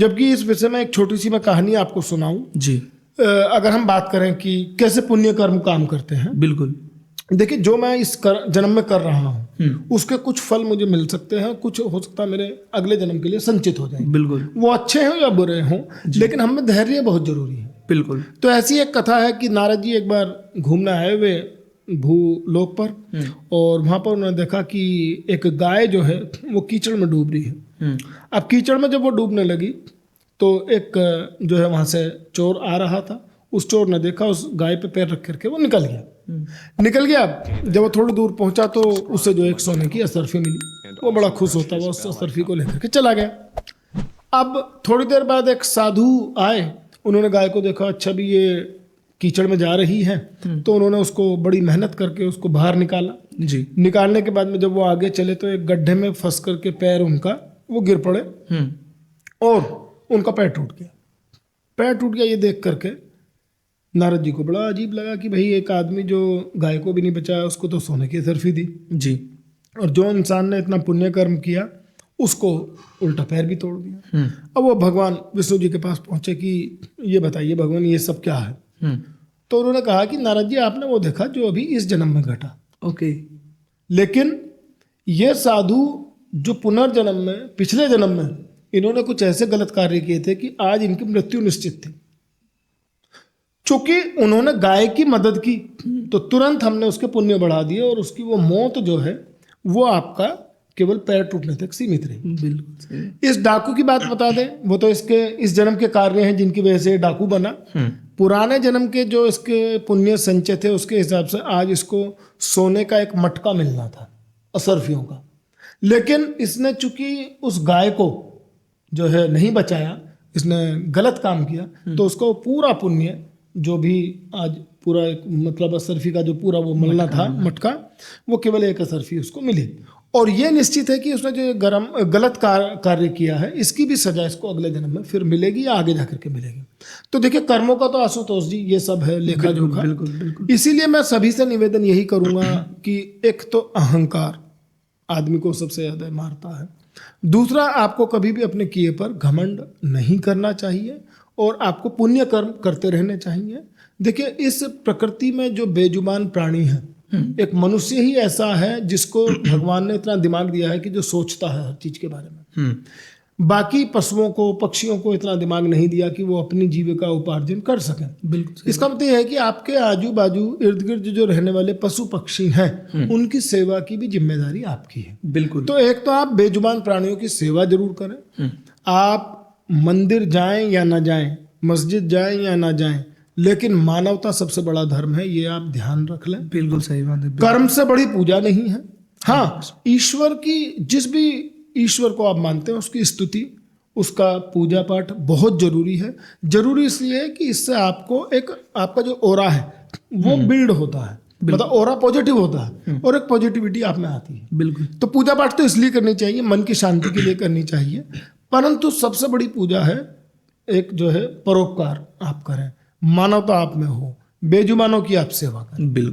जबकि इस विषय में एक छोटी सी मैं कहानी आपको सुनाऊं। जी अगर हम बात करें कि कैसे पुण्य कर्म काम करते हैं, बिल्कुल। देखिए जो मैं इस जन्म में कर रहा हूँ उसके कुछ फल मुझे मिल सकते हैं, कुछ हो सकता है मेरे अगले जन्म के लिए संचित हो जाए, बिल्कुल वो अच्छे हों या बुरे हों, लेकिन हमें धैर्य बहुत जरूरी है। बिल्कुल। तो ऐसी एक कथा है कि नारद जी एक बार घूमने आए हुए भूलोक पर, और वहां पर उन्होंने देखा कि एक गाय जो है वो कीचड़ में डूब रही है। अब कीचड़ में जब वो डूबने लगी तो एक जो है वहां से चोर आ रहा था। उस चोर ने देखा, उस गाय पे पैर रख करके वो निकल गया। जब वो थोड़ी दूर पहुंचा तो उससे जो एक सोने की असरफी मिली, वो बड़ा खुश होता हुआ उस असरफी को लेकर के चला गया। अब थोड़ी देर बाद एक साधु आए, उन्होंने गाय को देखा, अच्छा भी ये कीचड़ में जा रही है, तो उन्होंने उसको बड़ी मेहनत करके उसको बाहर निकाला। जी। निकालने के बाद में जब वो आगे चले तो एक गड्ढे में फंस करके पैर उनका वो गिर पड़े और उनका पैर टूट गया। पैर टूट गया ये देख करके नारद जी को बड़ा अजीब लगा कि भाई एक आदमी जो गाय को भी नहीं बचाया उसको तो सोने की असरफी दी, जी, और जो इंसान ने इतना पुण्य कर्म किया उसको उल्टा पैर भी तोड़ दिया। अब वो भगवान विष्णु जी के पास पहुंचे कि ये बताइए भगवान ये सब क्या है। तो उन्होंने कहा कि नारद जी आपने वो देखा जो अभी इस जन्म में घटा, ओके, लेकिन ये साधु जो पुनर्जन्म में पिछले जन्म में इन्होंने कुछ ऐसे गलत कार्य किए थे कि आज इनकी मृत्यु निश्चित थी। चूंकि उन्होंने गाय की मदद की तो तुरंत हमने उसके पुण्य बढ़ा दिए और उसकी वो मौत जो है वो आपका केवल पैर टूटने तक सीमित रही। बिल्कुल। इस डाकू की बात बता दें, वो तो इसके इस जन्म के कार्य हैं जिनकी वजह से डाकू बना। पुराने जन्म के जो इसके पुण्य संचय थे उसके हिसाब से आज इसको सोने का एक मटका मिलना था असरफियों का, लेकिन इसने चूंकि उस गाय को जो है नहीं बचाया, इसने गलत काम किया, तो उसको पूरा पुण्य जो भी आज पूरा एक मतलब असरफी का जो पूरा वो मिलना था मटका, वो केवल एक असरफी उसको मिली। और ये निश्चित है कि उसने जो गलत कार्य किया है इसकी भी सजा इसको अगले जन्म में फिर मिलेगी या आगे जाकर के मिलेगी। तो देखिए कर्मों का तो आशुतोष जी ये सब है लेखा जोखा। बिल्कुल। इसीलिए मैं सभी से निवेदन यही करूंगा कि एक तो अहंकार आदमी को सबसे ज्यादा मारता है, दूसरा आपको कभी भी अपने किए पर घमंड नहीं करना चाहिए और आपको पुण्य कर्म करते रहने चाहिए। देखिए इस प्रकृति में जो बेजुबान प्राणी है, एक मनुष्य ही ऐसा है जिसको भगवान ने इतना दिमाग दिया है कि जो सोचता है हर चीज के बारे में। बाकी पशुओं को पक्षियों को इतना दिमाग नहीं दिया कि वो अपनी जीविका उपार्जन कर सकें। बिल्कुल। इसका मतलब यह है कि आपके आजू बाजू इर्द गिर्द जो रहने वाले पशु पक्षी हैं उनकी सेवा की भी जिम्मेदारी आपकी है। बिल्कुल। तो एक तो आप बेजुबान प्राणियों की सेवा जरूर करें। आप मंदिर जाएं या ना जाएं, मस्जिद जाएं या ना जाएं, लेकिन मानवता सबसे बड़ा धर्म है, ये आप ध्यान रख लें। बिल्कुल सही बात है। कर्म से बड़ी पूजा नहीं है। हाँ, ईश्वर की जिस भी ईश्वर को आप मानते हैं उसकी स्तुति उसका पूजा पाठ बहुत जरूरी है। जरूरी इसलिए है कि इससे आपको एक आपका जो ओरा है वो बिल्ड होता है, मतलब ओरा पॉजिटिव होता है और एक पॉजिटिविटी आप में आती है। बिल्कुल। तो पूजा पाठ तो इसलिए करनी चाहिए, मन की शांति के लिए करनी चाहिए, परंतु सबसे बड़ी पूजा है एक जो है परोपकार आप करें, मानवता आप में हो, बेजुबानों की आप सेवा करें। बिल्कुल।